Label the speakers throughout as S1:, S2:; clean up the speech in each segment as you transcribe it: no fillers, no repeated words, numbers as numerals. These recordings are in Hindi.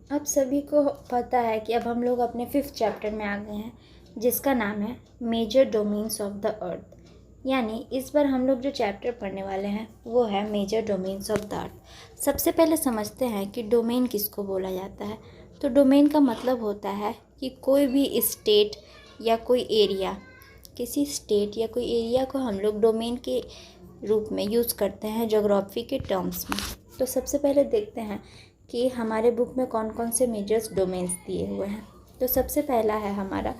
S1: अब सभी को पता है कि अब हम लोग अपने 5th चैप्टर में आ गए हैं, जिसका नाम है major domains of the earth. यानी इस बार हम लोग जो चैप्टर पढ़ने वाले हैं वो है major domains of the earth. सबसे पहले समझते हैं कि डोमेन किसको बोला जाता है। तो डोमेन का मतलब होता है कि कोई भी स्टेट या कोई एरिया, किसी स्टेट या कोई एरिया को हम लोग डोमेन के रूप में यूज़ करते हैं ज्योग्राफी के टर्म्स में। तो सबसे पहले देखते हैं कि हमारे बुक में कौन कौन से मेजर्स डोमेन्स दिए हुए हैं। तो सबसे पहला है हमारा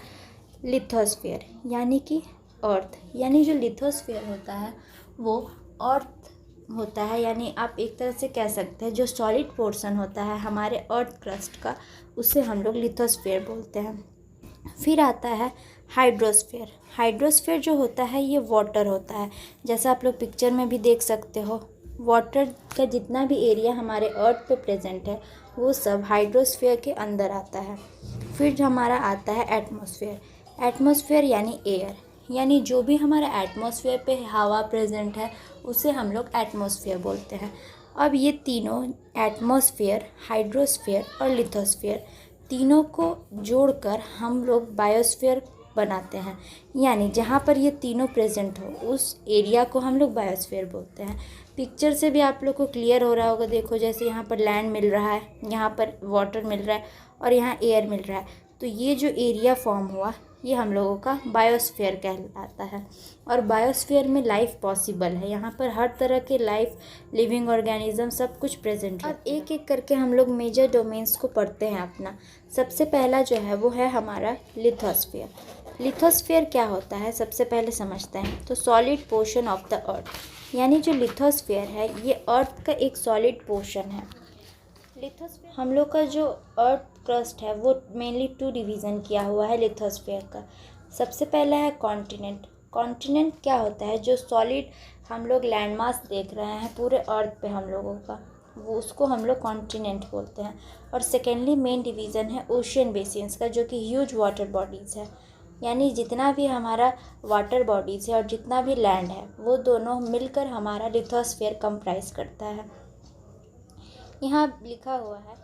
S1: लिथोस्फीयर, यानी कि अर्थ। यानी जो लिथोस्फीयर होता है वो अर्थ होता है, यानी आप एक तरह से कह सकते हैं जो सॉलिड पोर्शन होता है हमारे अर्थ क्रस्ट का, उसे हम लोग लिथोस्फीयर बोलते हैं। फिर आता है हाइड्रोस्फीयर। हाइड्रोस्फीयर जो होता है ये वाटर होता है, जैसा आप लोग पिक्चर में भी देख सकते हो। वाटर का जितना भी एरिया हमारे अर्थ पे प्रेजेंट है वो सब हाइड्रोस्फीयर के अंदर आता है। फिर हमारा आता है एटमॉस्फेयर। एटमॉस्फेयर यानी एयर, यानी जो भी हमारा एटमॉस्फेयर पे हवा प्रेजेंट है उसे हम लोग एटमॉस्फेयर बोलते हैं। अब ये तीनों एटमॉस्फेयर, हाइड्रोस्फीयर और लिथोस्फीयर तीनों को जोड़कर हम लोग बायोस्फीयर बनाते हैं। यानी जहाँ पर ये तीनों प्रेजेंट हो उस एरिया को हम लोग बायोस्फीयर बोलते हैं। पिक्चर से भी आप लोग को क्लियर हो रहा होगा। देखो, जैसे यहाँ पर लैंड मिल रहा है, यहाँ पर वाटर मिल रहा है और यहाँ एयर मिल रहा है। तो ये जो एरिया फॉर्म हुआ ये हम लोगों का बायोस्फीयर कहलाता है। और बायोस्फीयर में लाइफ पॉसिबल है। यहाँ पर हर तरह के लाइफ, लिविंग ऑर्गेनिज्म सब कुछ प्रेजेंट है। अब एक एक करके हम लोग मेजर डोमेन्स को पढ़ते हैं अपना। सबसे पहला जो है वो है हमारा लिथोस्फीयर। लिथोस्फीयर क्या होता है सबसे पहले समझते हैं। तो solid portion of the earth, यानी जो लिथोस्फीयर है ये अर्थ का एक सॉलिड पोर्शन है। लिथोस्फीयर हम लोग का जो अर्थ क्रस्ट है वो मेनली 2 डिवीज़न किया हुआ है लिथोस्फीयर का। सबसे पहला है कॉन्टिनेंट। कॉन्टिनेंट क्या होता है, जो सॉलिड हम लोग लैंडमास देख रहे हैं पूरे अर्थ पे हम लोगों का, वो उसको हम लोग कॉन्टिनेंट बोलते हैं। और सेकेंडली मेन डिवीज़न है ओशियन बेसिन्स का, जो कि ह्यूज वाटर बॉडीज़ है। यानी जितना भी हमारा वाटर बॉडीज़ है और जितना भी लैंड है वो दोनों मिलकर हमारा लिथोस्फीयर कंप्राइज करता है। यहाँ लिखा हुआ है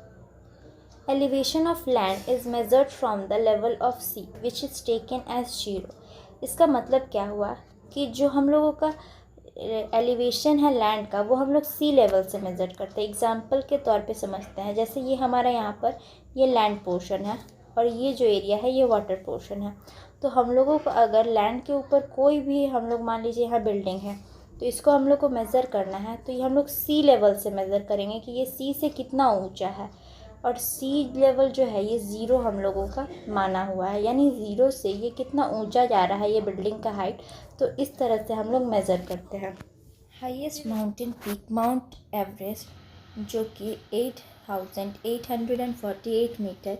S1: elevation of land is measured from the level of sea which is taken as 0। इसका मतलब क्या हुआ कि जो हम लोगों का एलिवेशन है लैंड का वो हम लोग सी लेवल से मेज़र करते हैं। एग्जाम्पल के तौर पे समझते हैं, जैसे ये हमारा यहाँ पर ये लैंड पोर्शन है और ये जो एरिया है ये वाटर पोर्शन है। तो हम लोगों को अगर लैंड के ऊपर कोई भी, हम लोग मान लीजिए यहाँ बिल्डिंग है, तो इसको हम लोग को मेज़र करना है तो ये हम लोग सी लेवल से मेज़र करेंगे कि ये सी से कितना ऊंचा है। और सी लेवल जो है ये 0 हम लोगों का माना हुआ है, यानी 0 से ये कितना ऊंचा जा रहा है ये बिल्डिंग का हाइट। तो इस तरह से हम लोग मेज़र करते हैं। Highest mountain peak mount Everest, जो कि 8,848 मीटर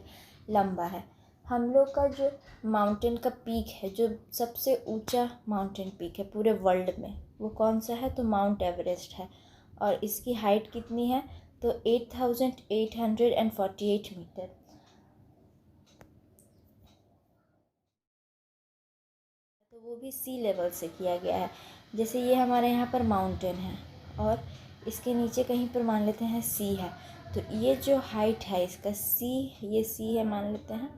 S1: लंबा है। हम लोग का जो माउंटेन का पीक है, जो सबसे ऊंचा माउंटेन पीक है पूरे वर्ल्ड में, वो कौन सा है, तो माउंट एवरेस्ट है। और इसकी हाइट कितनी है, तो 8,848 मीटर। तो वो भी सी लेवल से किया गया है। जैसे ये हमारे यहाँ पर माउंटेन है और इसके नीचे कहीं पर मान लेते हैं सी है, तो ये जो हाइट है इसका सी, ये सी है मान लेते हैं,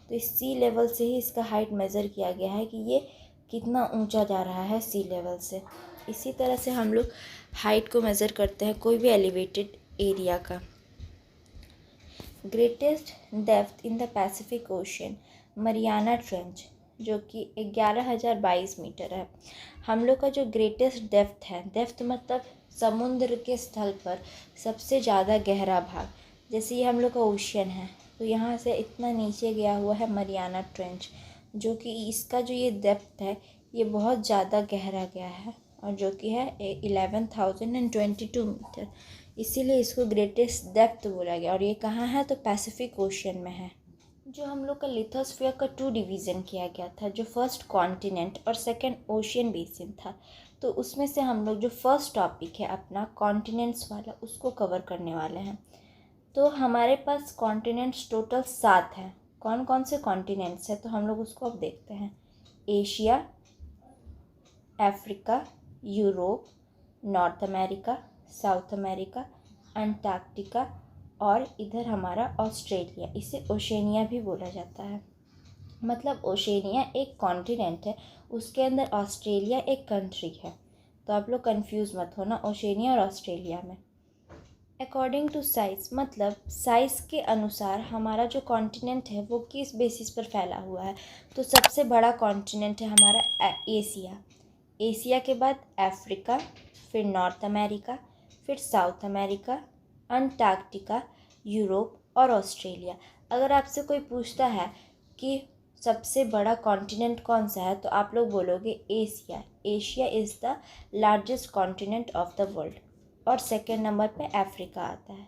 S1: तो इस सी लेवल से ही इसका हाइट मेज़र किया गया है कि ये कितना ऊंचा जा रहा है सी लेवल से। इसी तरह से हम लोग हाइट को मेज़र करते हैं कोई भी एलिवेटेड एरिया का। Greatest depth in the Pacific ocean, Mariana trench, जो कि 11,022 मीटर है। हम लोग का जो ग्रेटेस्ट डेप्थ है, डेप्थ मतलब समुद्र के स्थल पर सबसे ज़्यादा गहरा भाग। जैसे ये हम लोग का ओशियन है, तो यहाँ से इतना नीचे गया हुआ है मरियाना ट्रेंच, जो कि इसका जो ये डेप्थ है ये बहुत ज़्यादा गहरा गया है और जो कि है 11,022 मीटर। इसीलिए इसको ग्रेटेस्ट डेप्थ बोला गया। और ये कहाँ है, तो पैसिफिक ओशियन में है। जो हम लोग का लिथोस्फीयर का 2 डिवीज़न किया गया था, जो फर्स्ट कॉन्टिनेंट और सेकंड ओशियन बेसिन था। तो उसमें से हम लोग जो फर्स्ट टॉपिक है अपना कॉन्टिनेंट्स वाला, उसको कवर करने वाले हैं। तो हमारे पास कॉन्टिनेंट्स टोटल 7 हैं। कौन कौन से कॉन्टिनेंट्स हैं, तो हम लोग उसको अब देखते हैं। Asia, Africa, Europe, north America, south America, Antarctica और इधर हमारा ऑस्ट्रेलिया, इसे ओशेनिया भी बोला जाता है। मतलब ओशेनिया एक कॉन्टिनेंट है, उसके अंदर ऑस्ट्रेलिया एक कंट्री है। तो आप लोग कंफ्यूज मत होना ओशेनिया और ऑस्ट्रेलिया में। अकॉर्डिंग टू साइज़, मतलब साइज़ के अनुसार हमारा जो कॉन्टिनेंट है वो किस बेसिस पर फैला हुआ है। तो सबसे बड़ा कॉन्टिनेंट है हमारा एशिया। एशिया के बाद अफ्रीका, फिर नॉर्थ अमेरिका, फिर साउथ अमेरिका, अंटार्कटिका, यूरोप और ऑस्ट्रेलिया। अगर आपसे कोई पूछता है कि सबसे बड़ा कॉन्टिनेंट कौन सा है, तो आप लोग बोलोगे Asia. Asia is the largest continent of the world. और सेकेंड नंबर पे अफ्रीका आता है।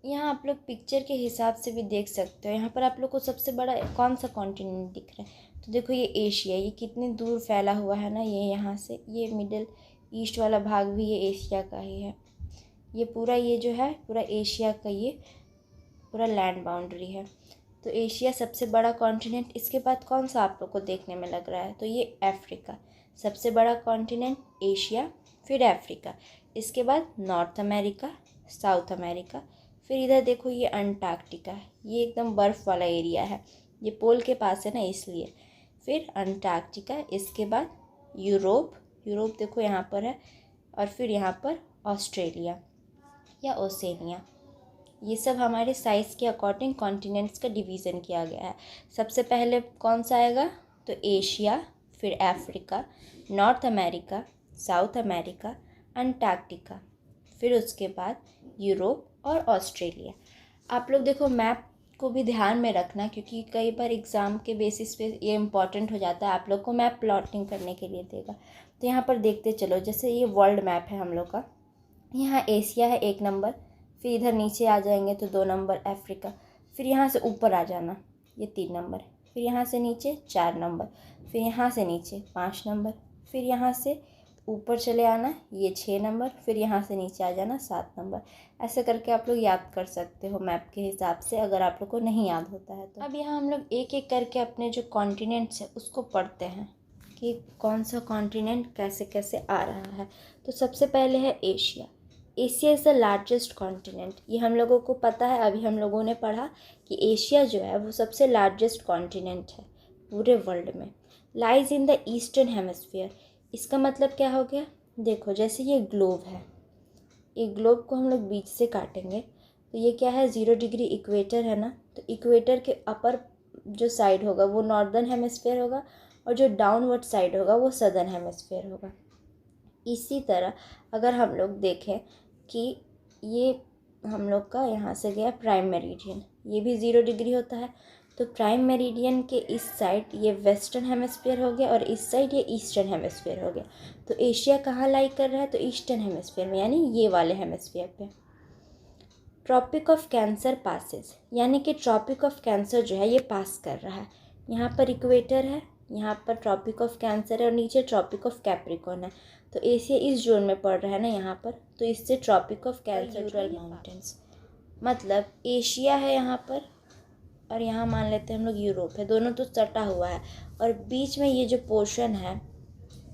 S1: यहाँ आप लोग पिक्चर के हिसाब से भी देख सकते हो। यहाँ पर आप लोग को सबसे बड़ा कौन सा कॉन्टिनेंट दिख रहा है, तो देखो ये एशिया, ये कितनी दूर फैला हुआ है ना। ये यहाँ से ये मिडिल ईस्ट वाला भाग भी ये एशिया का ही है। ये पूरा ये जो है पूरा एशिया का ये पूरा लैंड बाउंड्री है। तो एशिया सबसे बड़ा कॉन्टिनेंट। इसके बाद कौन सा आप लोग को देखने में लग रहा है, तो ये अफ्रीका। सबसे बड़ा कॉन्टिनेंट एशिया, फिर अफ्रीका, इसके बाद नॉर्थ अमेरिका, साउथ अमेरिका, फिर इधर देखो ये अंटार्कटिका, ये एकदम बर्फ़ वाला एरिया है, ये पोल के पास है ना इसलिए। फिर अंटार्कटिका, इसके बाद यूरोप, यूरोप देखो यहाँ पर है, और फिर यहाँ पर ऑस्ट्रेलिया या ओसेनिया। ये सब हमारे साइज़ के अकॉर्डिंग कॉन्टिनेंट्स का डिवीज़न किया गया है। सबसे पहले कौन सा आएगा, तो एशिया, फिर Africa, north America, south America, Antarctica, फिर उसके बाद यूरोप और ऑस्ट्रेलिया। आप लोग देखो मैप को भी ध्यान में रखना, क्योंकि कई बार एग्ज़ाम के बेसिस पे ये इम्पॉर्टेंट हो जाता है। आप लोग को मैप प्लॉटिंग करने के लिए देगा, तो यहाँ पर देखते चलो। जैसे ये वर्ल्ड मैप है हम लोग का, यहाँ एशिया है 1 नंबर, फिर इधर नीचे आ जाएंगे तो 2 नंबर अफ्रीका, फिर यहाँ से ऊपर आ जाना ये 3 नंबर, फिर यहाँ से नीचे 4 नंबर, फिर यहाँ से नीचे 5 नंबर, फिर यहाँ से ऊपर चले आना ये 6 नंबर, फिर यहाँ से नीचे आ जाना 7 नंबर। ऐसे करके आप लोग याद कर सकते हो मैप के हिसाब से, अगर आप लोग को नहीं याद होता है तो। अब यहाँ हम लोग एक एक करके अपने जो कॉन्टिनेंट्स है उसको पढ़ते हैं कि कौन सा कॉन्टिनेंट कैसे कैसे आ रहा है। तो सबसे पहले है Asia. Asia is the largest continent. ये हम लोगों को पता है, अभी हम लोगों ने पढ़ा कि एशिया जो है वो सबसे लार्जेस्ट कॉन्टिनेंट है पूरे वर्ल्ड में। Lies in the eastern hemisphere. इसका मतलब क्या हो गया, देखो जैसे ये ग्लोब है, एक ग्लोब को हम लोग बीच से काटेंगे तो ये क्या है, 0 डिग्री इक्वेटर है ना। तो इक्वेटर के अपर जो साइड होगा वो नॉर्दर्न हेमिस्फीयर होगा, और जो डाउनवर्ड साइड होगा वो सदर्न हेमिस्फीयर होगा। इसी तरह अगर हम लोग देखें कि ये हम लोग का यहाँ से गया प्राइम मेरिडियन, ये भी 0 डिग्री होता है। तो प्राइम मेरिडियन के इस साइड ये वेस्टर्न हेमिस्फीयर हो गया, और इस साइड ये ईस्टर्न हेमिस्फीयर हो गया। तो एशिया कहाँ लाई कर रहा है, तो ईस्टर्न हेमिस्फीयर में, यानी ये वाले हेमिस्फीयर पे। ट्रॉपिक ऑफ कैंसर पासेस, यानी कि ट्रॉपिक ऑफ कैंसर जो है ये पास कर रहा है। यहाँ पर इक्वेटर है, यहाँ पर ट्रॉपिक ऑफ कैंसर है, और नीचे ट्रॉपिक ऑफ कैप्रिकॉर्न है। तो एशिया इस जोन में पड़ रहा है ना यहाँ पर, तो इससे Tropic of Cancer Ural mountains, मतलब एशिया है यहाँ पर, और यहाँ मान लेते हैं हम लोग यूरोप है। दोनों तो सटा हुआ है, और बीच में ये जो पोर्शन है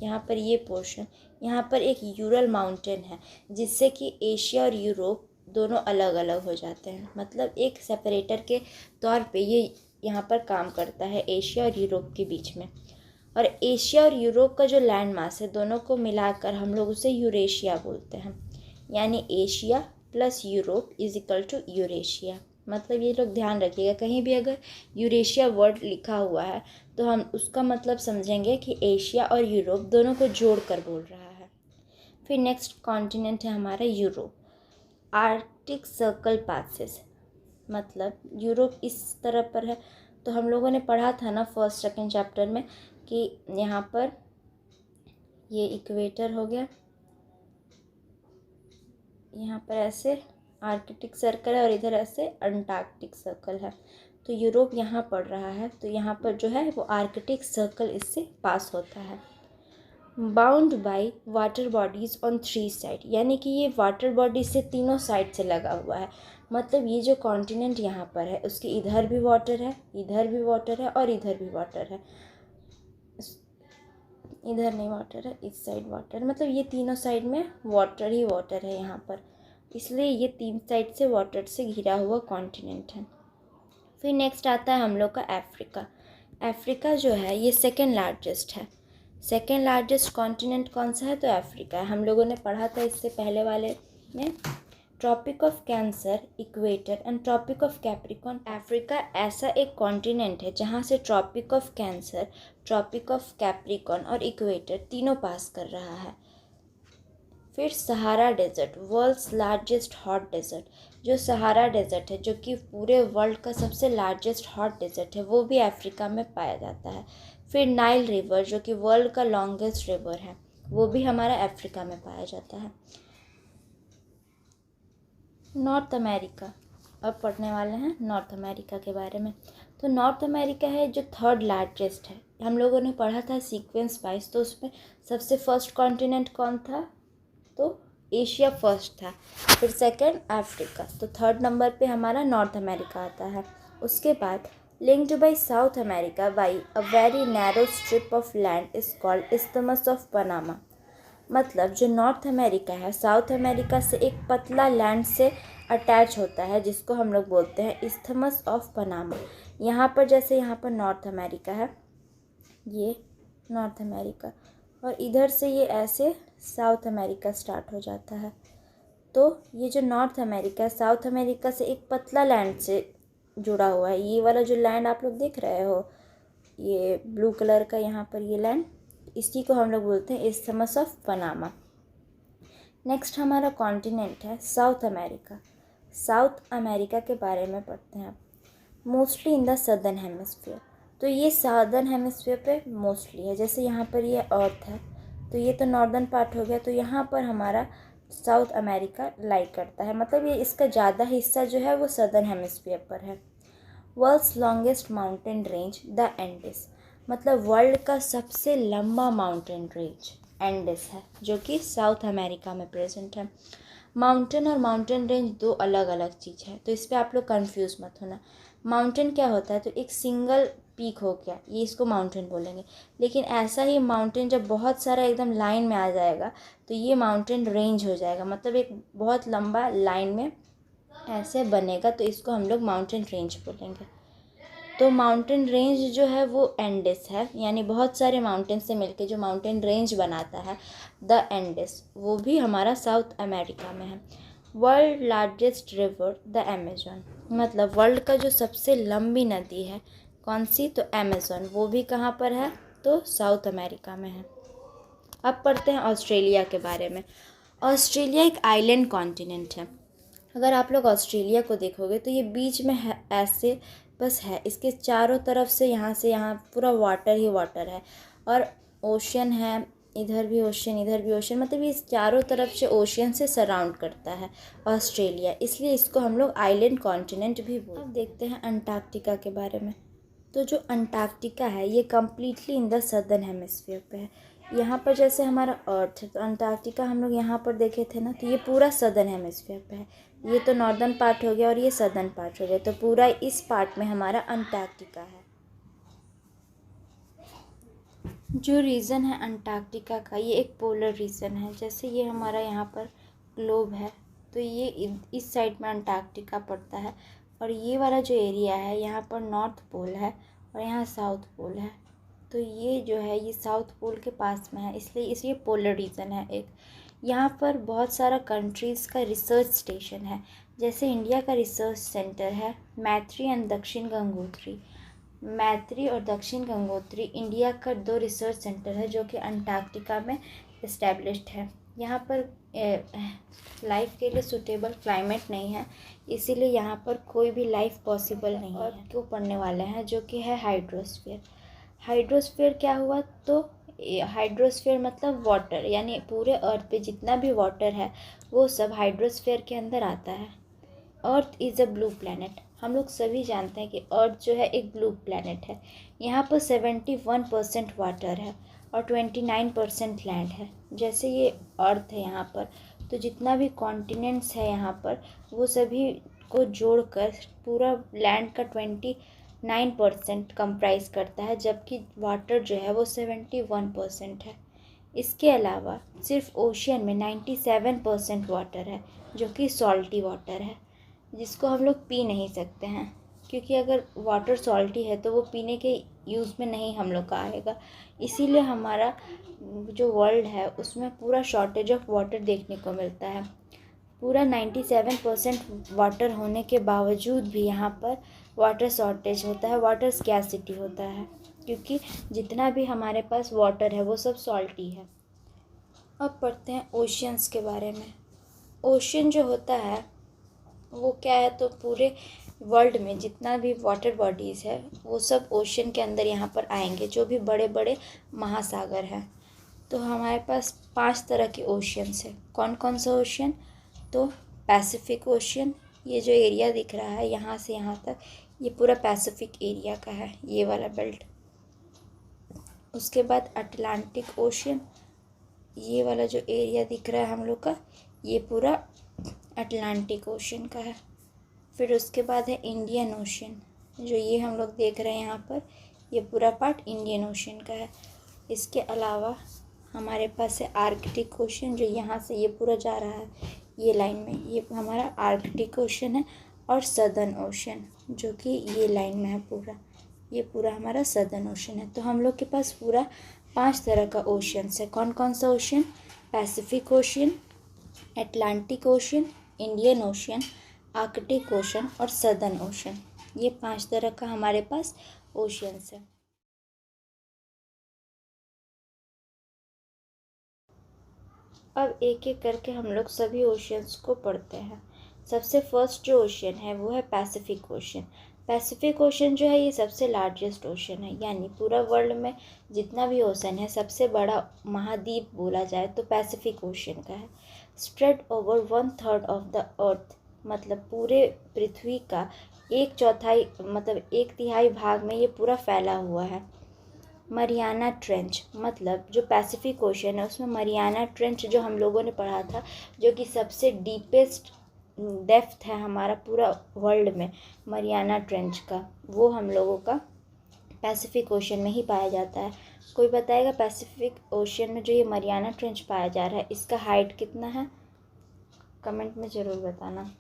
S1: यहाँ पर, ये पोर्शन यहाँ पर एक यूरल माउंटेन है, जिससे कि एशिया और यूरोप दोनों अलग अलग हो जाते हैं। मतलब एक सेपरेटर के तौर पे ये यहाँ पर काम करता है एशिया और यूरोप के बीच में। और एशिया और यूरोप का जो लैंड मास है दोनों को मिलाकर हम लोग उसे यूरेशिया बोलते हैं। यानी Asia plus Europe is equal to Eurasia. मतलब ये लोग ध्यान रखिएगा, कहीं भी अगर यूरेशिया वर्ड लिखा हुआ है तो हम उसका मतलब समझेंगे कि एशिया और यूरोप दोनों को जोड़ कर बोल रहा है। फिर नेक्स्ट कॉन्टिनेंट है हमारा यूरोप। आर्कटिक सर्कल पासेस, मतलब यूरोप इस तरफ पर है। तो हम लोगों ने पढ़ा था ना फर्स्ट सेकंड चैप्टर में कि यहाँ पर ये इक्वेटर हो गया, यहाँ पर ऐसे आर्कटिक सर्कल है, और इधर ऐसे अंटार्कटिक सर्कल है। तो यूरोप यहाँ पड़ रहा है, तो यहाँ पर जो है वो आर्कटिक सर्कल इससे पास होता है। Bound by water bodies on 3 side, यानी कि ये वाटर बॉडी से तीनों साइड से लगा हुआ है। मतलब ये जो कॉन्टिनेंट यहाँ पर है उसके इधर भी वाटर है, इधर भी वाटर है, और इधर भी वाटर है। इधर नहीं वाटर है, इस साइड वाटर, मतलब ये तीनों साइड में वाटर ही वाटर है यहाँ पर। इसलिए ये 3 साइड से वाटर से घिरा हुआ कॉन्टिनेंट है। फिर नेक्स्ट आता है हम लोग का अफ्रीका। अफ्रीका जो है ये सेकेंड लार्जेस्ट है। सेकेंड लार्जेस्ट कॉन्टिनेंट कौन सा है? तो अफ्रीका है। हम लोगों ने पढ़ा था इससे पहले वाले में, Tropic of Cancer, equator and Tropic of Capricorn. Africa ऐसा एक कॉन्टिनेंट है जहाँ से Tropic of Cancer, Tropic of Capricorn और इक्वेटर तीनों पास कर रहा है। फिर Sahara desert, world's largest hot desert. जो सहारा डेजर्ट है, जो कि पूरे वर्ल्ड का सबसे लार्जेस्ट हॉट डेजर्ट है, वो भी अफ्रीका में पाया जाता है। फिर नाइल रिवर, जो कि वर्ल्ड का लॉन्गेस्ट रिवर है, वो भी हमारा अफ्रीका में पाया जाता है। नॉर्थ अमेरिका, अब पढ़ने वाले हैं नॉर्थ अमेरिका के बारे में। तो नॉर्थ अमेरिका है जो थर्ड लार्जेस्ट है। हम लोगों ने पढ़ा था सीक्वेंस वाइज, तो उसमें सबसे फर्स्ट कॉन्टिनेंट कौन था? तो एशिया फर्स्ट था, फिर सेकंड अफ्रीका, तो थर्ड नंबर पे हमारा नॉर्थ अमेरिका आता है। उसके बाद linked by south America bye a very narrow strip of land is called isthmus of Panama. मतलब जो नॉर्थ अमेरिका है साउथ अमेरिका से एक पतला लैंड से अटैच होता है, जिसको हम लोग बोलते हैं इस्थमस ऑफ पनामा। यहाँ पर जैसे यहाँ पर नॉर्थ अमेरिका है, ये नॉर्थ अमेरिका, और इधर से ये ऐसे साउथ अमेरिका स्टार्ट हो जाता है। तो ये जो नॉर्थ अमेरिका है साउथ अमेरिका से एक पतला लैंड से जुड़ा हुआ है। ये वाला जो लैंड आप लोग देख रहे हो, ये ब्लू कलर का यहाँ पर ये लैंड, इसी को हम लोग बोलते हैं इस्थमस ऑफ पनामा। नेक्स्ट हमारा कॉन्टिनेंट है साउथ अमेरिका। साउथ अमेरिका के बारे में पढ़ते हैं आप। Mostly in the southern hemisphere, तो ये साउदर्न हेमिस्फीयर पे मोस्टली है। जैसे यहाँ पर ये अर्थ है, तो ये तो नॉर्दर्न पार्ट हो गया, तो यहाँ पर हमारा साउथ अमेरिका लाई करता है, मतलब ये इसका ज़्यादा हिस्सा जो है वो सदर्न हेमिस्फीयर पर है। World's longest mountain range the Andes, मतलब वर्ल्ड का सबसे लंबा माउंटेन रेंज एंडिस है, जो कि साउथ अमेरिका में प्रेजेंट है। माउंटेन और माउंटेन रेंज दो अलग अलग चीज़ है, तो इस पर आप लोग कंफ्यूज मत होना। माउंटेन क्या होता है? तो एक सिंगल पीक हो गया, ये इसको माउंटेन बोलेंगे। लेकिन ऐसा ही माउंटेन जब बहुत सारा एकदम लाइन में आ जाएगा तो ये माउंटेन रेंज हो जाएगा, मतलब एक बहुत लंबा लाइन में ऐसे बनेगा, तो इसको हम लोग माउंटेन रेंज बोलेंगे। तो माउंटेन रेंज जो है वो एंडिस है, यानी बहुत सारे माउंटेन से मिलके जो माउंटेन रेंज बनाता है द एंडिस, वो भी हमारा साउथ अमेरिका में है। World largest river the Amazon, मतलब वर्ल्ड का जो सबसे लंबी नदी है कौन सी? तो अमेजन, वो भी कहाँ पर है? तो साउथ अमेरिका में है। अब पढ़ते हैं ऑस्ट्रेलिया के बारे में। ऑस्ट्रेलिया एक आइलैंड कॉन्टिनेंट है। अगर आप लोग ऑस्ट्रेलिया को देखोगे तो ये बीच में है, ऐसे बस है, इसके चारों तरफ से यहाँ पूरा वाटर ही वाटर है, और ओशन है, इधर भी ओशन, इधर भी ओशन, मतलब ये चारों तरफ से ओशियन से सराउंड करता है ऑस्ट्रेलिया, इसलिए इसको हम लोग आइलैंड कॉन्टिनेंट भी बोलते हैं। अब देखते हैं अंटार्कटिका के बारे में। तो जो अंटार्कटिका है ये completely in the southern hemisphere पे है। यहाँ पर जैसे हमारा अर्थ है, तो अंटार्कटिका हम लोग यहाँ पर देखे थे ना, तो ये पूरा सदर्न हेमिस्फीयर पे है। ये तो नॉर्दर्न पार्ट हो गया और ये सदर्न पार्ट हो गया, तो पूरा इस पार्ट में हमारा अंटार्कटिका है। जो रीजन है अंटार्कटिका का, ये एक पोलर रीजन है। जैसे ये हमारा यहाँ पर ग्लोब है, तो ये इस साइड में अंटार्कटिका पड़ता है, और ये वाला जो एरिया है यहाँ पर नॉर्थ पोल है और यहाँ साउथ पोल है, तो ये जो है ये साउथ पोल के पास में है, इसलिए पोलर रीजन है एक। यहाँ पर बहुत सारा कंट्रीज़ का रिसर्च स्टेशन है। जैसे इंडिया का रिसर्च सेंटर है मैत्री एंड दक्षिण गंगोत्री। मैत्री और दक्षिण गंगोत्री इंडिया का 2 रिसर्च सेंटर है जो कि अंटार्कटिका में इस्टेब्लिश्ड है। यहाँ पर लाइफ के लिए सूटेबल क्लाइमेट नहीं है, इसीलिए यहाँ पर कोई भी लाइफ पॉसिबल नहीं है। और क्यों पढ़ने वाले हैं जो कि है हाइड्रोस्फीयर। हाइड्रोस्फीयर क्या हुआ? तो हाइड्रोस्फीयर मतलब वाटर, यानी पूरे अर्थ पे जितना भी वाटर है वो सब हाइड्रोस्फीयर के अंदर आता है। Earth is a blue planet, हम लोग सभी जानते हैं कि अर्थ जो है एक ब्लू प्लैनेट है। यहाँ पर 71% वाटर है और 29% लैंड है। जैसे ये अर्थ है यहाँ पर, तो जितना भी कॉन्टिनेंट्स है यहाँ पर वो सभी को जोड़कर पूरा लैंड का 29% कंप्राइज करता है, जबकि वाटर जो है वो 71% है। इसके अलावा सिर्फ ओशियन में 97% वाटर है, जो कि सॉल्टी वाटर है, जिसको हम लोग पी नहीं सकते हैं, क्योंकि अगर वाटर सॉल्टी है तो वो पीने के यूज़ में नहीं हम लोग का आएगा। इसीलिए हमारा जो वर्ल्ड है उसमें पूरा शॉर्टेज ऑफ वाटर देखने को मिलता है। पूरा 97% वाटर होने के बावजूद भी यहाँ पर वाटर शॉर्टेज होता है, वाटर स्कैर्सिटी होता है, क्योंकि जितना भी हमारे पास वाटर है वो सब सॉल्टी है। अब पढ़ते हैं ओशियंस के बारे में। ओशियन जो होता है वो क्या है, तो पूरे वर्ल्ड में जितना भी वाटर बॉडीज़ है वो सब ओशियन के अंदर यहाँ पर आएंगे, जो भी बड़े बड़े महासागर हैं। तो हमारे पास 5 तरह के ओशियंस है। कौन कौन सा ओशियन, तो पैसिफिक ओशियन, ये जो एरिया दिख रहा है यहाँ से यहाँ तक, ये पूरा पैसिफिक एरिया का है, ये वाला बेल्ट। उसके बाद अटलांटिक ओशियन, ये वाला जो एरिया दिख रहा है हम लोग का, ये पूरा अटलांटिक ओशियन का है। फिर उसके बाद है इंडियन ओशियन, जो ये हम लोग देख रहे हैं यहाँ पर, ये पूरा पार्ट इंडियन ओशियन का है। इसके अलावा हमारे पास है आर्कटिक ओशियन, जो यहाँ से ये पूरा जा रहा है ये लाइन में, ये हमारा आर्कटिक ओशियन है। और सदर्न ओशियन, जो कि ये लाइन में है पूरा, ये पूरा हमारा सदर्न ओशियन है। तो हम लोग के पास पूरा 5 तरह का ओशियंस है। कौन कौन सा ocean, Pacific ocean, Atlantic ocean, Indian ocean, Arctic ocean और सदर्न ओशन, ये 5 तरह का हमारे पास ओशियंस है। अब एक एक करके हम लोग सभी ओशियंस को पढ़ते हैं। सबसे फर्स्ट जो ओशियन है वो है पैसिफिक ओशियन। पैसिफिक ओशन जो है ये सबसे लार्जेस्ट ओशन है, यानी पूरा वर्ल्ड में जितना भी ओशन है सबसे बड़ा महाद्वीप बोला जाए तो पैसिफिक ओशन का है। स्प्रेड ओवर 1/3 ऑफ द अर्थ, मतलब पूरे पृथ्वी का 1/4 मतलब 1/3 भाग में ये पूरा फैला हुआ है। मरियाना ट्रेंच, मतलब जो पैसिफिक ओशन है उसमें मरियाना ट्रेंच जो हम लोगों ने पढ़ा था, जो कि सबसे डीपेस्ट डेप्थ है हमारा पूरा वर्ल्ड में मरियाना ट्रेंच का, वो हम लोगों का पैसिफिक ओशन में ही पाया जाता है। कोई बताएगा पैसिफिक ओशन में जो ये मरियाना ट्रेंच पाया जा रहा है इसका हाइट कितना है, कमेंट में ज़रूर बताना।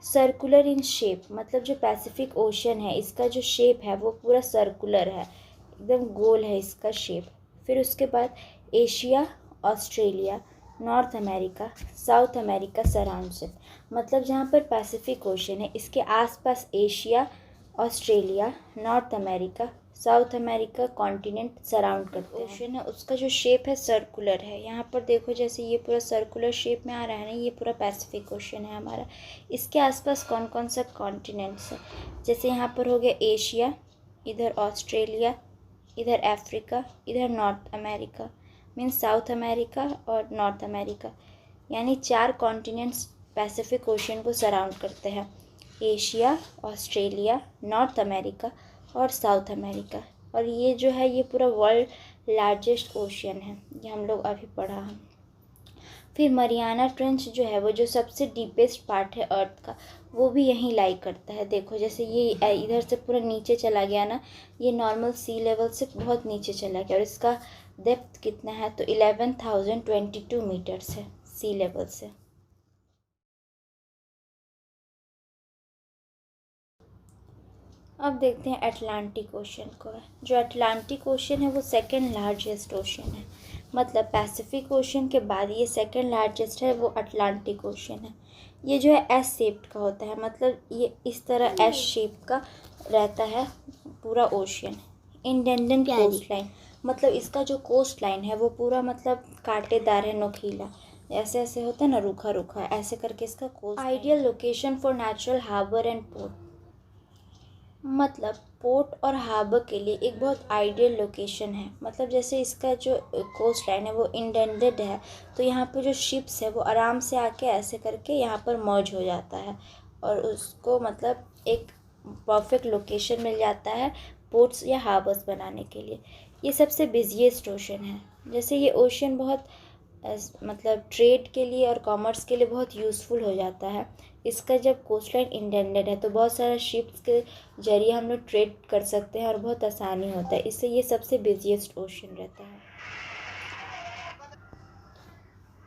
S1: सर्कुलर इन शेप, मतलब जो पैसिफिक ओशन है इसका जो शेप है वो पूरा सर्कुलर है, एकदम गोल है इसका शेप। फिर उसके बाद Asia, Australia, north America, south America surrounds it, मतलब जहाँ पर पैसिफिक ओशन है इसके आसपास Asia, Australia, north America, south America continent surround करते हैं। ओशन है उसका जो शेप है सर्कुलर है, यहाँ पर देखो जैसे ये पूरा सर्कुलर शेप में आ रहा है ना, ये पूरा पैसिफिक ओशन है हमारा। इसके आसपास कौन कौन सा कॉन्टिनेंट्स है, जैसे यहाँ पर हो गया एशिया, इधर ऑस्ट्रेलिया, इधर अफ्रीका, इधर north America, means south America और नॉर्थ अमेरिका, यानी 4 कॉन्टिनेंट्स पैसिफिक ओशन को सराउंड करते हैं। एशिया, ऑस्ट्रेलिया, नॉर्थ अमेरिका और साउथ अमेरिका। और ये जो है ये पूरा वर्ल्ड लार्जेस्ट ओशियन है, ये हम लोग अभी पढ़ा है। फिर मरियाना ट्रेंच जो है वो जो सबसे डीपेस्ट पार्ट है अर्थ का, वो भी यहीं लाई करता है। देखो जैसे ये इधर से पूरा नीचे चला गया ना, ये नॉर्मल सी लेवल से बहुत नीचे चला गया, और इसका डेप्थ कितना है तो 11,022 मीटर्स है सी लेवल से। अब देखते हैं अटलांटिक ओशन को। जो अटलांटिक ओशन है वो सेकेंड लार्जेस्ट ओशन है, मतलब पैसिफिक ओशन के बाद ये सेकेंड लार्जेस्ट है, वो अटलांटिक ओशन है। ये जो है एस शेप्ड का होता है, मतलब ये इस तरह एस शेप का रहता है पूरा ओशन। इंडेंडेंट कोस्ट लाइन, मतलब इसका जो कोस्ट लाइन है वो पूरा मतलब कांटेदार है, नोकीला, ऐसे ऐसे होता है ना, रूखा रूखा, ऐसे करके इसका coast. Ideal location for natural harbour and port, मतलब पोर्ट और हार्बर के लिए एक बहुत आइडियल लोकेशन है। मतलब जैसे इसका जो कोस्ट लाइन है वो इंडेंटेड है, तो यहाँ पे जो शिप्स है वो आराम से आके ऐसे करके यहाँ पर मर्ज हो जाता है, और उसको मतलब एक परफेक्ट लोकेशन मिल जाता है पोर्ट्स या हार्बर्स बनाने के लिए। ये सबसे बिजिएस्ट ओशन है। जैसे ये ओशन बहुत मतलब ट्रेड के लिए और कॉमर्स के लिए बहुत यूज़फुल हो जाता है। इसका जब कोस्ट लाइन इंडेंटेड है तो बहुत सारा शिप्स के जरिए हम लोग ट्रेड कर सकते हैं और बहुत आसानी होता है, इससे ये सबसे बिजिएस्ट ओशन रहता है।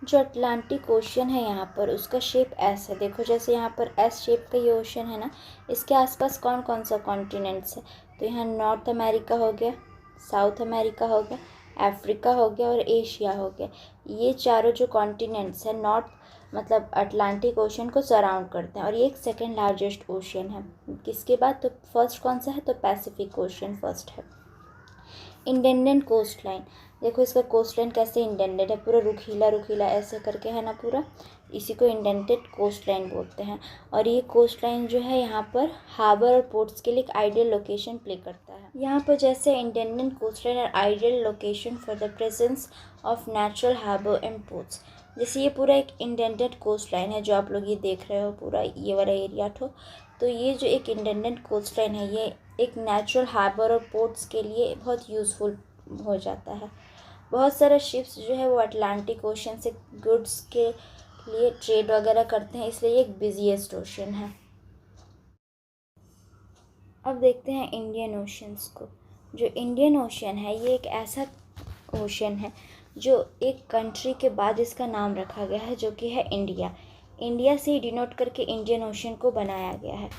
S1: जो अटलांटिक ओशन है यहाँ पर उसका शेप एस है। देखो जैसे यहाँ पर एस शेप का ये ओशन है ना, इसके आसपास कौन कौन सा कॉन्टिनेंट्स है, तो यहाँ नॉर्थ अमेरिका हो गया, साउथ अमेरिका हो गया, अफ्रीका हो गया और एशिया हो गया। ये चारों जो कॉन्टिनेंट्स है नॉर्थ मतलब अटलांटिक ओशन को सराउंड करते हैं और ये एक सेकेंड लार्जेस्ट ओशन है। किसके बाद, तो फर्स्ट कौन सा है, तो पैसिफिक ओशन फर्स्ट है। इंडेंडेंट कोस्ट लाइन, देखो इसका कोस्ट लाइन कैसे इंडेंटेड है, पूरा रुखीला रुखीला ऐसे करके है ना पूरा, इसी को इंडेंटेड कोस्ट लाइन बोलते हैं। और ये कोस्ट लाइन जो है यहाँ पर हार्बर और पोर्ट्स के लिए एक आइडियल लोकेशन प्ले करता है। यहाँ पर जैसे इंडेंडेंट कोस्ट लाइन और ideal location for the presence of natural harbour and ports. जैसे ये पूरा एक इंडेंटेड कोस्ट लाइन है जो आप लोग ये देख रहे हो पूरा ये वाला एरिया तो ये जो एक इंडेंटेड कोस्ट लाइन है ये एक नेचुरल हार्बर और पोर्ट्स के लिए बहुत यूज़फुल हो जाता है। बहुत सारे शिप्स जो है वो अटलांटिक ओशन से गुड्स के लिए ट्रेड वगैरह करते हैं, इसलिए एक बिजीएस्ट ओशन है। अब देखते हैं इंडियन ओशंस को। जो इंडियन ओशन है ये एक ऐसा ओशन है जो एक कंट्री के बाद इसका नाम रखा गया है जो कि है इंडिया। इंडिया से ही डिनोट करके इंडियन ओशन को बनाया गया है।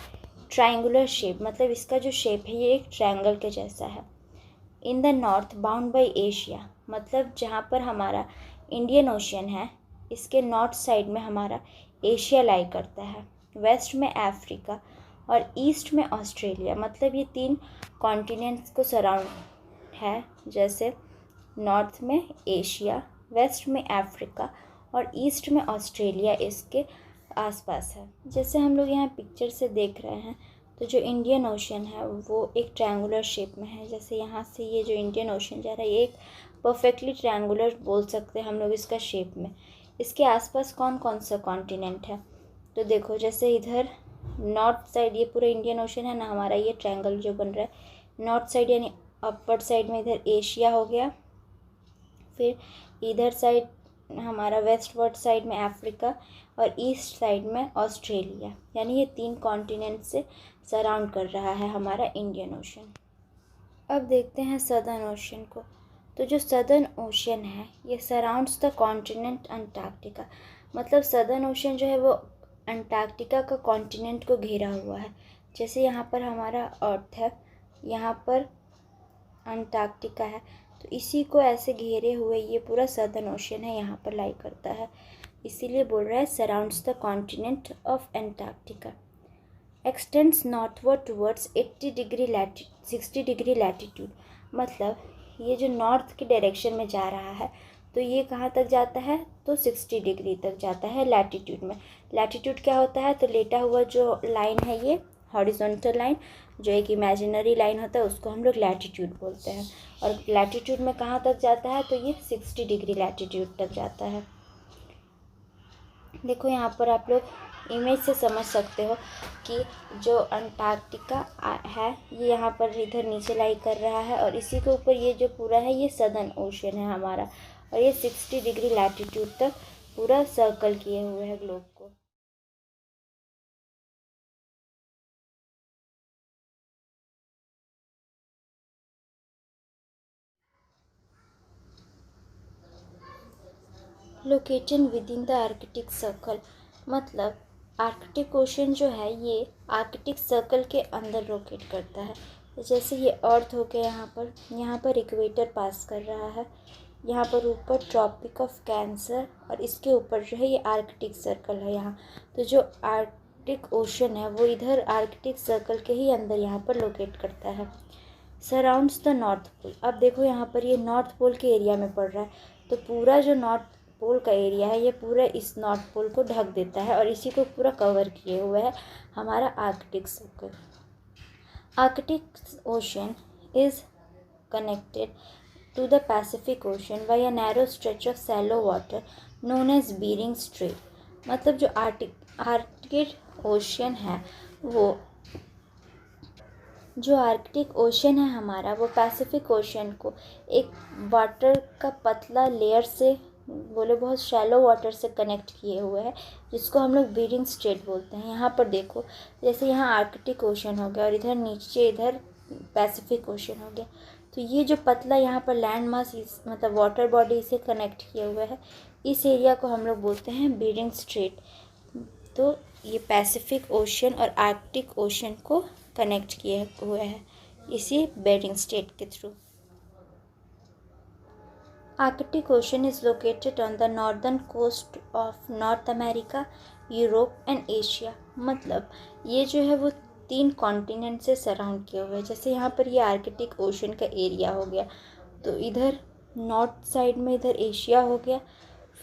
S1: ट्रायंगुलर शेप मतलब इसका जो शेप है ये एक ट्रायंगल के जैसा है। In the north bound by Asia मतलब जहाँ पर हमारा इंडियन ओशन है इसके नॉर्थ साइड में हमारा एशिया लाई करता है, वेस्ट में अफ्रीका और ईस्ट में ऑस्ट्रेलिया। मतलब ये 3 कॉन्टिनेंट्स को सराउंड है, जैसे नॉर्थ में एशिया, वेस्ट में अफ्रीका और ईस्ट में ऑस्ट्रेलिया इसके आसपास है। जैसे हम लोग यहाँ पिक्चर से देख रहे हैं तो जो इंडियन ओशन है वो एक ट्रायंगुलर शेप में है। जैसे यहाँ से ये जो इंडियन ओशन जा रहा है ये एक परफेक्टली ट्रायंगुलर बोल सकते हैं हम लोग इसका शेप में। इसके आसपास कौन कौन सा कॉन्टिनेंट है, तो देखो जैसे इधर नॉर्थ साइड ये पूरा इंडियन ओशन है ना हमारा, ये ट्रायंगल जो बन रहा है नॉर्थ साइड यानी अपर साइड में इधर एशिया हो गया, फिर इधर साइड हमारा वेस्टवर्ड साइड में अफ्रीका और ईस्ट साइड में ऑस्ट्रेलिया, यानी ये 3 कॉन्टिनेंट से सराउंड कर रहा है हमारा इंडियन ओशन। अब देखते हैं सदर्न ओशन को। तो जो सदर्न ओशन है ये सराउंड्स द कॉन्टिनेंट अंटार्कटिका। मतलब सदर्न ओशन जो है वो अंटार्कटिका का कॉन्टिनेंट को घेरा हुआ है। जैसे यहाँ पर हमारा अर्थ है, यहाँ पर अंटार्कटिका है, तो इसी को ऐसे घेरे हुए ये पूरा सदर्न ओशन है यहाँ पर लाई करता है, इसीलिए बोल रहा है surrounds the continent of Antarctica. X tends northward towards 60 degree latitude. मतलब ये जो नॉर्थ की डायरेक्शन में जा रहा है तो ये कहाँ तक जाता है, तो 60 डिग्री तक जाता है लैटिट्यूड में। लैटिट्यूड क्या होता है, तो लेटा हुआ जो लाइन है ये हॉरिजॉन्टल लाइन, जो एक इमेजिनरी लाइन होता है उसको हम लोग लैटिट्यूड बोलते हैं। और लैटिट्यूड में कहाँ तक जाता है, तो ये 60 डिग्री लैटिट्यूड तक जाता है। देखो यहाँ पर आप लोग इमेज से समझ सकते हो कि जो अंटार्कटिका है ये यहाँ पर इधर नीचे लाई कर रहा है और इसी के ऊपर ये जो पूरा है ये सदर्न ओशन है हमारा, और ये 60 डिग्री लैटिट्यूड तक पूरा सर्कल किए हुए है ग्लोब को। Location with in the Arctic circle. मतलब आर्कटिक ओशन जो है ये आर्कटिक सर्कल के अंदर लोकेट करता है। जैसे ये अर्थ हो के यहाँ पर इक्वेटर पास कर रहा है, यहाँ पर ऊपर ट्रॉपिक ऑफ कैंसर और इसके ऊपर जो है ये आर्कटिक सर्कल है यहाँ। तो जो आर्कटिक ओशन है वो इधर आर्कटिक सर्कल के ही अंदर यहाँ पर लोकेट करता है। Surrounds the North Pole. अब देखो यहाँ पर ये नॉर्थ पोल के एरिया में पड़ रहा है, तो पूरा जो नॉर्थ पोल का एरिया है ये पूरा इस नॉर्थ पोल को ढक देता है और इसी को पूरा कवर किए हुए है हमारा Arctic circle. Arctic Ocean is connected to the Pacific Ocean by a narrow stretch of shallow water known as Bering Strait. मतलब जो आर्कटिक ओशन है वो जो आर्कटिक ओशन है हमारा वो पैसिफिक ओशन को एक वाटर का पतला लेयर से बोले बहुत शैलो वाटर से कनेक्ट किए हुए हैं, जिसको हम लोग बीरिंग स्ट्रेट बोलते हैं। यहाँ पर देखो जैसे यहाँ आर्कटिक ओशन हो गया और इधर नीचे इधर पैसिफिक ओशन हो गया, तो ये जो पतला यहाँ पर लैंड मास मतलब वाटर बॉडी से कनेक्ट किया हुआ है, इस एरिया को हम लोग बोलते हैं बेरिंग स्ट्रेट। तो ये पैसिफिक ओशन और आर्कटिक ओशन को कनेक्ट किए हुए है इसी बेरिंग स्ट्रेट के through. Arctic Ocean is located on the northern coast of North America, Europe and Asia. मतलब ये जो है वो 3 कॉन्टिनेंट से सराउंड किया हुआ है। जैसे यहाँ पर ये आर्कटिक ओशन का एरिया हो गया, तो इधर नॉर्थ साइड में इधर एशिया हो गया,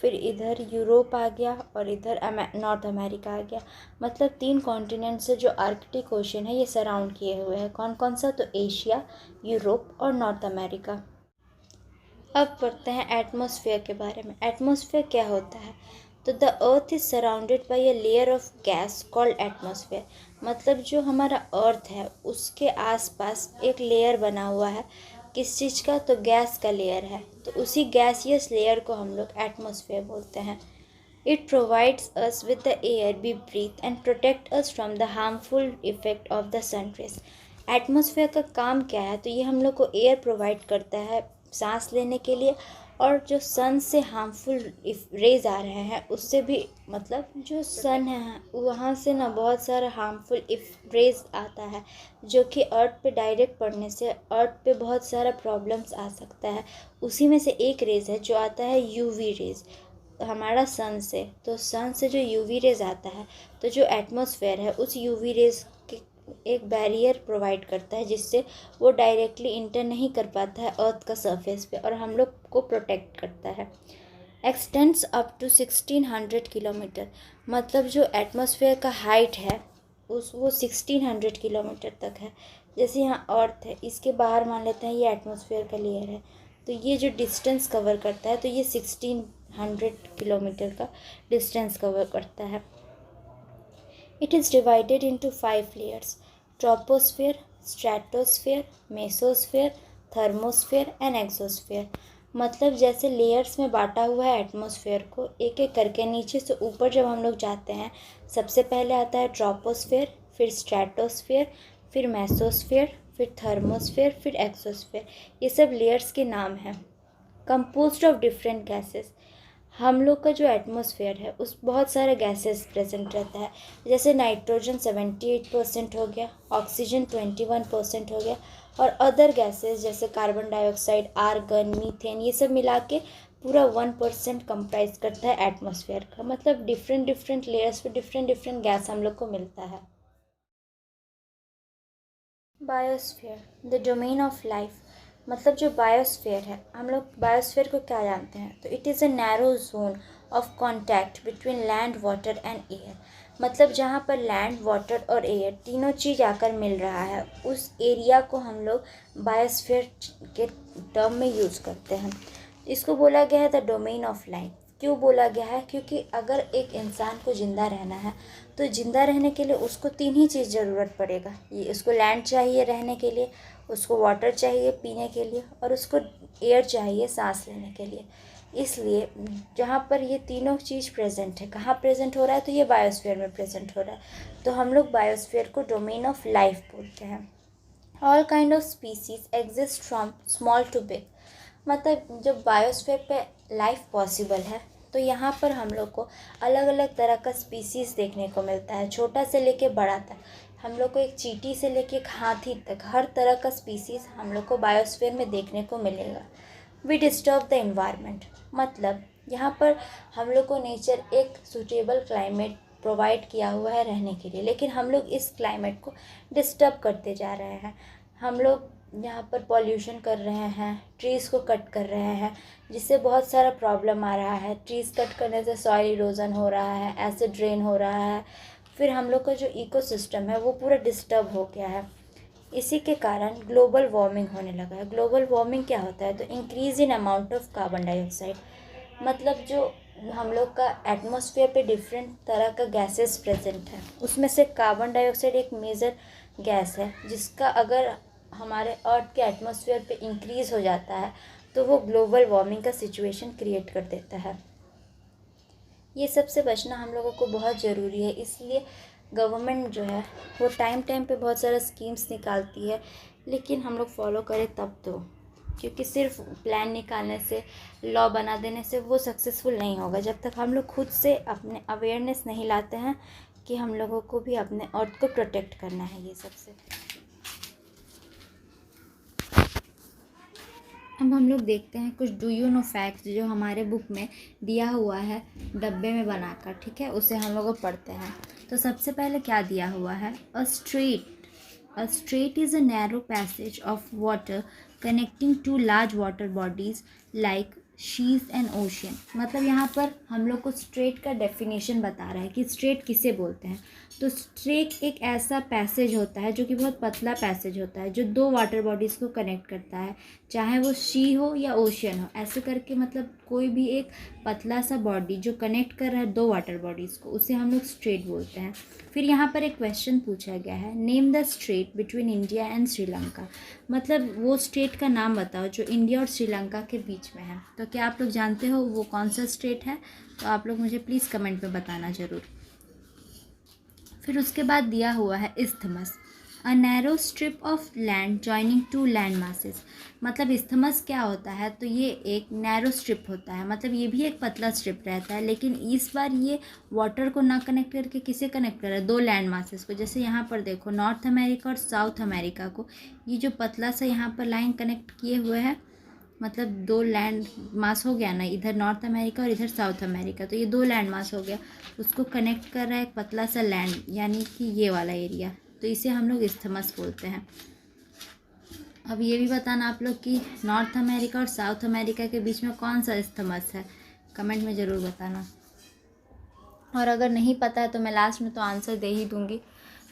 S1: फिर इधर यूरोप आ गया और इधर नॉर्थ अमेरिका आ गया। मतलब 3 कॉन्टिनेंट से जो आर्कटिक ओशन है ये सराउंड किए हुए हैं। कौन कौन सा? तो एशिया, यूरोप और नॉर्थ अमेरिका। अब पढ़ते हैं एटमॉस्फेयर के बारे में। एटमॉस्फेयर क्या होता है? तो the earth is surrounded by a layer of gas called atmosphere. मतलब जो हमारा अर्थ है उसके आसपास एक लेयर बना हुआ है। किस चीज़ का? तो गैस का लेयर है। तो उसी गैसियस लेयर को हम लोग एटमॉस्फेयर बोलते हैं। It provides us with the air we breathe and protect us from the harmful effect of the sun rays. Atmosphere का काम क्या है? तो ये हम लोग को एयर प्रोवाइड करता है सांस लेने के लिए, और जो सन से हार्मफुल रेज आ रहे हैं उससे भी, मतलब जो सन है वहाँ से ना बहुत सारा हार्मफुल रेज आता है जो कि अर्थ पे डायरेक्ट पड़ने से अर्थ पे बहुत सारा प्रॉब्लम्स आ सकता है। उसी में से एक रेज है जो आता है यूवी रेज हमारा सन से। तो सन से जो यूवी रेज आता है, तो जो एटमॉस्फेयर है उस यूवी रेज के एक बैरियर प्रोवाइड करता है जिससे वो डायरेक्टली इंटर नहीं कर पाता है अर्थ का सरफेस पे और हम लोग को प्रोटेक्ट करता है। Extends up to 1600 kilometre. मतलब जो एटमॉस्फेयर का हाइट है वो 1600 किलोमीटर तक है। जैसे यहाँ अर्थ है, इसके बाहर मान लेते हैं ये एटमॉस्फेयर का लेयर है, तो ये जो डिस्टेंस कवर करता है तो ये 1600 किलोमीटर का डिस्टेंस कवर करता है। It is divided into 5 layers: troposphere, stratosphere, mesosphere, thermosphere and exosphere। मतलब जैसे लेयर्स में बांटा हुआ है एटमॉस्फेयर को एक एक करके। नीचे से ऊपर जब हम लोग जाते हैं, सबसे पहले आता है ट्रोपोस्फेयर, फिर स्ट्रेटोस्फेयर, फिर मेसोस्फेयर, फिर थर्मोस्फेयर, फिर एक्सोस्फेयर। ये सब लेयर्स के नाम हैं। Composed of different gases. हम लोग का जो एटमॉस्फेयर है उस बहुत सारे गैसेस प्रेजेंट रहता है। जैसे नाइट्रोजन 78% हो गया, ऑक्सीजन 21% हो गया, और अदर गैसेस जैसे कार्बन डाइऑक्साइड, आर्गन, मीथेन, ये सब मिला के पूरा 1% कंप्राइज करता है एटमॉस्फेयर का। मतलब डिफरेंट डिफरेंट लेयर्स पे डिफरेंट डिफरेंट गैस हम लोग को मिलता है। Biosphere, the domain of life. मतलब जो बायोस्फीयर है, हम लोग बायोस्फीयर को क्या जानते हैं? तो it is a narrow zone of contact between land, water and air. मतलब जहाँ पर लैंड, वाटर और एयर तीनों चीज़ आकर मिल रहा है, उस एरिया को हम लोग बायोस्फीयर के टर्म में यूज़ करते हैं। इसको बोला गया है द डोमेन ऑफ लाइफ। क्यों बोला गया है? क्योंकि अगर एक इंसान को ज़िंदा रहना है तो ज़िंदा रहने के लिए उसको 3 ही चीज़ ज़रूरत पड़ेगा। ये उसको लैंड चाहिए रहने के लिए, उसको वाटर चाहिए पीने के लिए, और उसको एयर चाहिए सांस लेने के लिए। इसलिए जहाँ पर ये तीनों चीज़ प्रेजेंट है, कहाँ प्रेजेंट हो रहा है? तो ये बायोस्फीयर में प्रेजेंट हो रहा है। तो हम लोग बायोस्फीयर को डोमेन ऑफ लाइफ बोलते हैं। All kind of species exist from small to big. मतलब जब बायोस्फीयर पे लाइफ पॉसिबल है तो यहाँ पर हम लोग को अलग अलग तरह का स्पीसीज़ देखने को मिलता है, छोटा से लेके बड़ा तक। हम लोग को एक चींटी से लेके एक हाथी तक हर तरह का स्पीसीज़ हम लोग को बायोस्फीयर में देखने को मिलेगा। We disturb the environment. मतलब यहाँ पर हम लोग को नेचर एक सूटेबल क्लाइमेट प्रोवाइड किया हुआ है रहने के लिए, लेकिन हम लोग इस क्लाइमेट को डिस्टर्ब करते जा रहे हैं। हम लोग यहाँ पर पॉल्यूशन कर रहे हैं, ट्रीज़ को कट कर रहे हैं, जिससे बहुत सारा प्रॉब्लम आ रहा है। ट्रीज़ कट करने से सॉइल इरोजन हो रहा है, एसिड रेन हो रहा है, फिर हम लोग का जो इकोसिस्टम है वो पूरा डिस्टर्ब हो गया है। इसी के कारण ग्लोबल वार्मिंग होने लगा है। ग्लोबल वार्मिंग क्या होता है? तो increase in amount of carbon dioxide. मतलब जो हम लोग का एटमॉस्फेयर पे डिफरेंट तरह का गैसेस प्रेजेंट है, उसमें से कार्बन डाइऑक्साइड एक मेजर गैस है, जिसका अगर हमारे अर्थ के एटमॉस्फेयर पे इंक्रीज़ हो जाता है तो वो ग्लोबल वार्मिंग का सिचुएशन क्रिएट कर देता है। ये सब से बचना हम लोगों को बहुत ज़रूरी है। इसलिए गवर्नमेंट जो है वो टाइम टाइम पे बहुत सारा स्कीम्स निकालती है, लेकिन हम लोग फॉलो करें तब तो। क्योंकि सिर्फ प्लान निकालने से, लॉ बना देने से वो सक्सेसफुल नहीं होगा जब तक हम लोग खुद से अपने अवेयरनेस नहीं लाते हैं कि हम लोगों को भी अपने अर्थ को प्रोटेक्ट करना है ये सबसे। अब हम लोग देखते हैं कुछ डू यू नो फैक्ट्स जो हमारे बुक में दिया हुआ है डब्बे में बनाकर, ठीक है, उसे हम लोग पढ़ते हैं। तो सबसे पहले क्या दिया हुआ है, a strait is a narrow passage of water connecting two large water bodies like seas and ocean. मतलब यहाँ पर हम लोग को स्ट्रेट का डेफिनेशन बता रहा है कि स्ट्रेट किसे बोलते हैं। तो स्ट्रेट एक ऐसा पैसेज होता है जो कि बहुत पतला पैसेज होता है जो दो वाटर बॉडीज़ को कनेक्ट करता है, चाहे वो सी हो या ओशियन हो, ऐसे करके मतलब कोई भी एक पतला सा बॉडी जो कनेक्ट कर रहा है दो वाटर बॉडीज़ को, उसे हम लोग स्ट्रेट बोलते हैं। फिर यहाँ पर एक क्वेश्चन पूछा गया है, name the straight between India and Sri Lanka. मतलब वो स्टेट का नाम बताओ जो इंडिया और श्रीलंका के बीच में है। तो क्या आप लोग जानते हो वो कौन सा स्टेट है? तो आप लोग मुझे प्लीज़ कमेंट में बताना ज़रूर। फिर उसके बाद दिया हुआ है isthmus, a narrow strip of land joining two land masses. मतलब इस्थमस क्या होता है, तो ये एक नैरो स्ट्रिप होता है, मतलब ये भी एक पतला स्ट्रिप रहता है, लेकिन इस बार ये वाटर को ना कनेक्ट करके किसे कनेक्ट कर रहा है, दो लैंड मासेस को। जैसे यहाँ पर देखो नॉर्थ अमेरिका और साउथ अमेरिका को, ये जो पतला सा यहाँ पर लाइन कनेक्ट किए हुए हैं, मतलब दो लैंड मास हो गया ना, इधर नॉर्थ अमेरिका और इधर साउथ अमेरिका, तो ये दो लैंड मास हो गया, उसको कनेक्ट कर रहा है एक पतला सा लैंड, यानी कि ये वाला एरिया, तो इसे हम लोग इस्थमस बोलते हैं। अब ये भी बताना आप लोग कि नॉर्थ अमेरिका और साउथ अमेरिका के बीच में कौन सा इस्थमस है, कमेंट में ज़रूर बताना। और अगर नहीं पता है तो मैं लास्ट में तो आंसर दे ही दूँगी।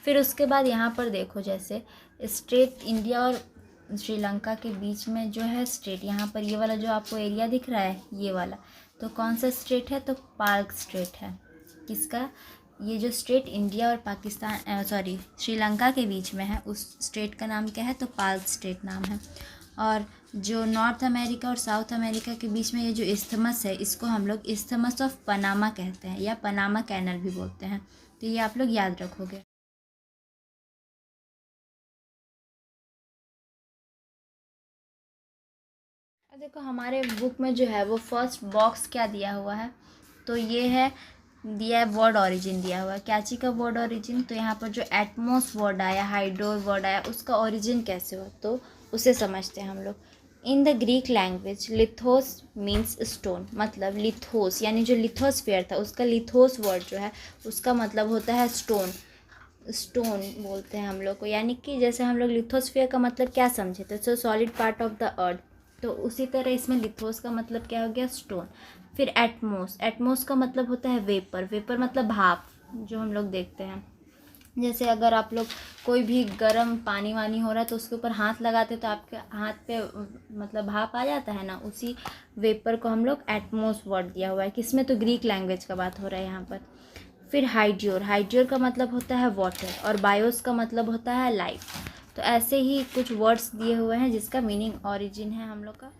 S1: फिर उसके बाद यहाँ पर देखो, जैसे स्टेट इंडिया और श्रीलंका के बीच में जो है स्टेट, यहाँ पर ये वाला जो आपको एरिया दिख रहा है ये वाला, तो कौन सा स्टेट है, तो पाक स्टेट है। किसका? ये जो स्टेट इंडिया और पाकिस्तान श्रीलंका के बीच में है, उस स्टेट का नाम क्या है, तो पाक स्टेट नाम है। और जो नॉर्थ अमेरिका और साउथ अमेरिका के बीच में ये जो इस्थमस है, इसको हम लोग इस्थमस ऑफ पनामा कहते हैं या पनामा कैनल भी बोलते हैं। तो ये आप लोग याद रखोगे। देखो हमारे बुक में जो है वो फर्स्ट बॉक्स क्या दिया हुआ है, तो ये है दिया है वर्ड ओरिजिन दिया हुआ है। कैची का वर्ड ओरिजिन, तो यहाँ पर जो एटमोस वर्ड आया, हाइड्रो वर्ड आया, उसका ओरिजिन कैसे हो, तो उसे समझते हैं हम लोग। In the Greek language lithos means stone. मतलब लिथोस यानी जो लिथोस्फीयर था उसका लिथोस वर्ड जो है उसका मतलब होता है स्टोन। स्टोन बोलते हैं हम लोग को, यानी कि जैसे हम लोग लिथोस्फीयर का मतलब क्या समझे थे, सो सॉलिड पार्ट ऑफ द अर्थ, तो उसी तरह इसमें लिथोस का मतलब क्या हो गया, स्टोन। फिर एटमोस का मतलब होता है वेपर। वेपर मतलब भाप, जो हम लोग देखते हैं। जैसे अगर आप लोग कोई भी गर्म पानी वानी हो रहा है तो उसके ऊपर हाथ लगाते तो आपके हाथ पे मतलब भाप आ जाता है ना, उसी वेपर को हम लोग एटमोस वर्ड दिया हुआ है। किसमें, तो ग्रीक लैंग्वेज का बात हो रहा है यहाँ पर। फिर हाइड्योर का मतलब होता है वाटर, और बायोस का मतलब होता है लाइफ। तो ऐसे ही कुछ वर्ड्स दिए हुए हैं जिसका मीनिंग ओरिजिन है हम लोग का।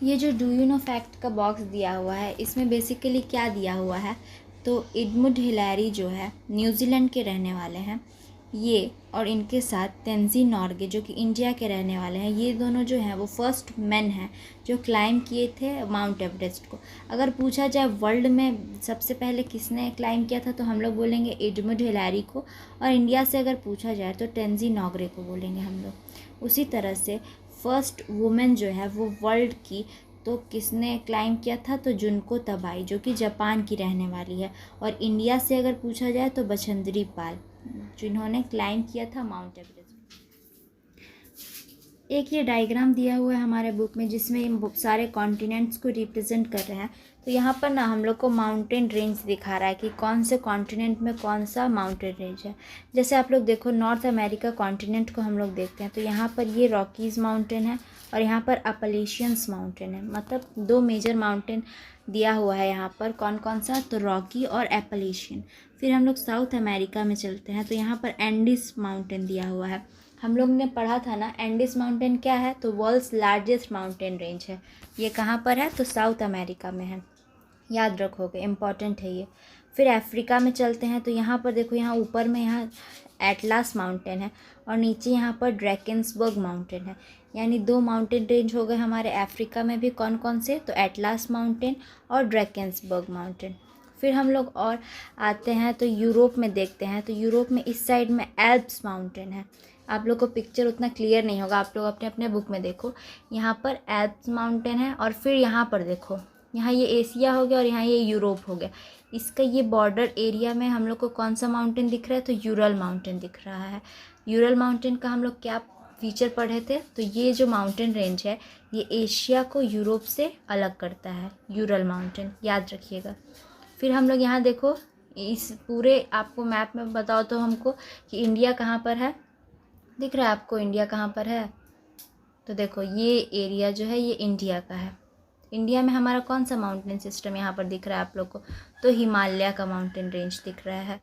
S1: ये जो डू यू नो फैक्ट का बॉक्स दिया हुआ है, इसमें बेसिकली क्या दिया हुआ है, तो एडमंड हिलारी जो है न्यूजीलैंड के रहने वाले हैं ये, और इनके साथ तेंजिन नोर्गे जो कि इंडिया के रहने वाले हैं, ये दोनों जो हैं वो फर्स्ट मैन हैं जो क्लाइम किए थे माउंट एवरेस्ट को। अगर पूछा जाए वर्ल्ड में सबसे पहले किसने क्लाइम किया था, तो हम लोग बोलेंगे एडमंड हिलारी को, और इंडिया से अगर पूछा जाए तो तेंजिन नोर्गे को बोलेंगे हम लोग। उसी तरह से फर्स्ट वुमेन जो है वो वर्ल्ड की, तो किसने क्लाइम किया था, तो जुनको तबाई जो कि जापान की रहने वाली है। और इंडिया से अगर पूछा जाए तो बछेंद्री पाल, जिन्होंने क्लाइम किया था माउंट एवरेस्ट। एक ये डायग्राम दिया हुआ है हमारे बुक में जिसमें इन सारे कॉन्टिनेंट्स को रिप्रेजेंट कर रहे हैं। तो यहाँ पर ना हम लोग को माउंटेन रेंज दिखा रहा है कि कौन से कॉन्टिनेंट में कौन सा माउंटेन रेंज है। जैसे आप लोग देखो नॉर्थ अमेरिका कॉन्टिनेंट को हम लोग देखते हैं तो यहाँ पर ये रॉकीज़ माउंटेन है और यहाँ पर अपलेशियंस माउंटेन है। मतलब दो मेजर माउंटेन दिया हुआ है यहाँ पर, कौन कौन सा, तो रॉकी और एपलेशियन। फिर हम लोग साउथ अमेरिका में चलते हैं तो यहाँ पर एंडीज माउंटेन दिया हुआ है। हम लोग ने पढ़ा था ना एंडीज माउंटेन क्या है, तो वर्ल्ड्स लार्जेस्ट माउंटेन रेंज है। ये कहाँ पर है, तो साउथ अमेरिका में है, याद रखोगे, इम्पॉर्टेंट है ये। फिर अफ्रीका में चलते हैं तो यहाँ पर देखो, यहाँ ऊपर में यहाँ एटलास माउंटेन है और नीचे यहाँ पर ड्रैकेंसबर्ग माउंटेन है। यानी 2 माउंटेन रेंज हो गए हमारे अफ्रीका में भी। कौन कौन से? तो एटलास माउंटेन और ड्रैकेंसबर्ग माउंटेन। फिर हम लोग और आते हैं तो यूरोप में देखते हैं। तो यूरोप में इस साइड में एल्प्स माउंटेन है। आप लोग को पिक्चर उतना क्लियर नहीं होगा, आप लोग अपने अपने बुक में देखो। यहाँ पर एल्प्स माउंटेन है और फिर यहाँ पर देखो, यहाँ ये एशिया हो गया और यहाँ ये यूरोप हो गया। इसका ये बॉर्डर एरिया में हम लोग को कौन सा माउंटेन दिख रहा है? तो यूरल माउंटेन दिख रहा है। यूरल माउंटेन का हम लोग क्या फीचर पढ़े थे? तो ये जो माउंटेन रेंज है ये एशिया को यूरोप से अलग करता है, यूरल माउंटेन, याद रखिएगा। फिर हम लोग यहाँ देखो, इस पूरे आपको मैप में बताओ तो हमको कि इंडिया कहाँ पर है। दिख रहा है आपको इंडिया कहाँ पर है? तो देखो ये एरिया जो है ये इंडिया का है। इंडिया में हमारा कौन सा माउंटेन सिस्टम यहाँ पर दिख रहा है आप लोग को? तो हिमालय का माउंटेन रेंज दिख रहा है।